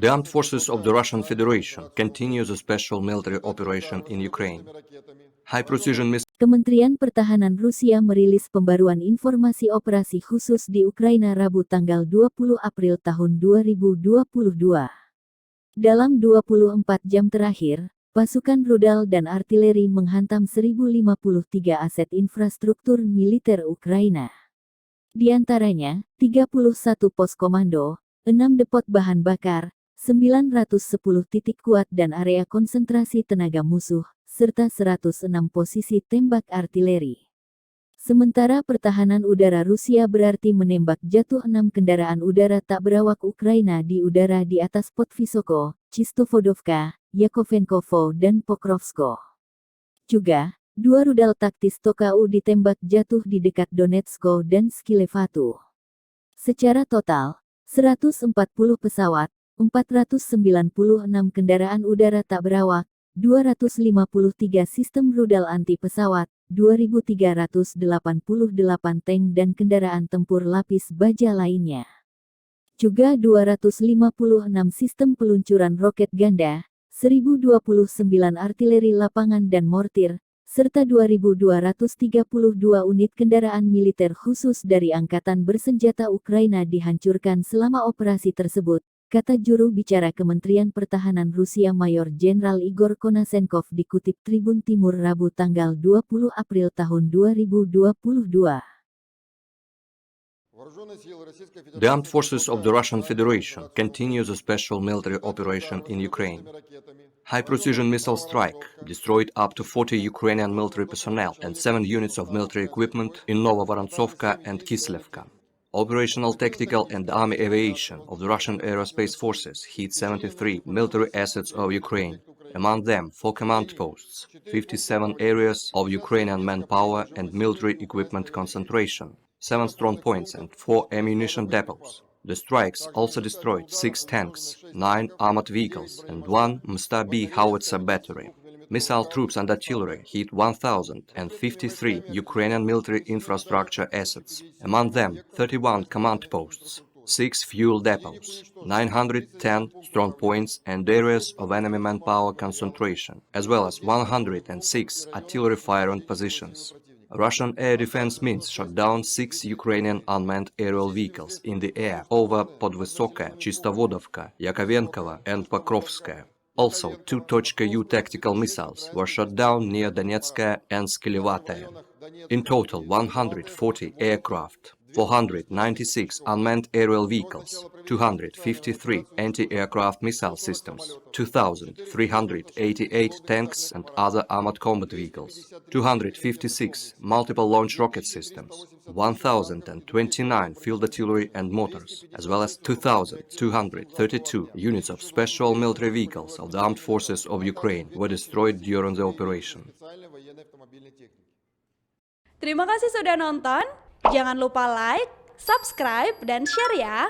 The armed forces of the Russian Federation continue the special military operation in Ukraine. High-precision missiles. Kementerian Pertahanan Rusia merilis pembaruan informasi operasi khusus di Ukraina Rabu tanggal 20 April tahun 2022. Dalam 24 jam terakhir, pasukan rudal dan artileri menghantam 1053 aset infrastruktur militer Ukraina. Di antaranya, 31 pos komando, 6 depot bahan bakar, 910 titik kuat dan area konsentrasi tenaga musuh, serta 106 posisi tembak artileri. Sementara pertahanan udara Rusia berarti menembak jatuh 6 kendaraan udara tak berawak Ukraina di udara di atas Podvisoko, Chistovodovka, Yakovenkovo dan Pokrovsko. Juga, 2 rudal taktis Tokau ditembak jatuh di dekat Donetsko dan Skilevatu. Secara total, 140 pesawat, 496 kendaraan udara tak berawak, 253 sistem rudal anti-pesawat, 2.388 tank dan kendaraan tempur lapis baja lainnya. Juga 256 sistem peluncuran roket ganda, 1029 artileri lapangan dan mortir, serta 2.232 unit kendaraan militer khusus dari Angkatan Bersenjata Ukraina dihancurkan selama operasi tersebut, kata juru bicara Kementerian Pertahanan Rusia Mayor Jenderal Igor Konasenkov dikutip Tribun Timur Rabu tanggal 20 April tahun 2022. The armed forces of the Russian Federation continue the special military operation in Ukraine. High-precision missile strike destroyed up to 40 Ukrainian military personnel and 7 units of military equipment in Novovorontsovka and Kislevka. Operational, tactical and army aviation of the Russian aerospace forces hit 73 military assets of Ukraine, among them 4 command posts, 57 areas of Ukrainian manpower and military equipment concentration, 7 strong points and 4 ammunition depots. The strikes also destroyed 6 tanks, 9 armored vehicles and 1 Msta-B howitzer battery. Missile troops and artillery hit 1,053 Ukrainian military infrastructure assets, among them 31 command posts, 6 fuel depots, 910 strong points and areas of enemy manpower concentration, as well as 106 artillery firing positions. Russian air defense means shot down 6 Ukrainian unmanned aerial vehicles in the air over Podvysoka, Chistovodovka, Yakovenkovo and Pokrovskaya. Also, 2 Tochka-U tactical missiles were shot down near Donetsk and Skilevate. In total, 140 aircraft, 496 unmanned aerial vehicles, 253 anti-aircraft missile systems, 2,388 tanks and other armored combat vehicles, 256 multiple launch rocket systems, 1,029 field artillery and mortars, as well as 2,232 units of special military vehicles of the armed forces of Ukraine were destroyed during the operation. Terima kasih sudah nonton. Jangan lupa like, subscribe, dan share ya.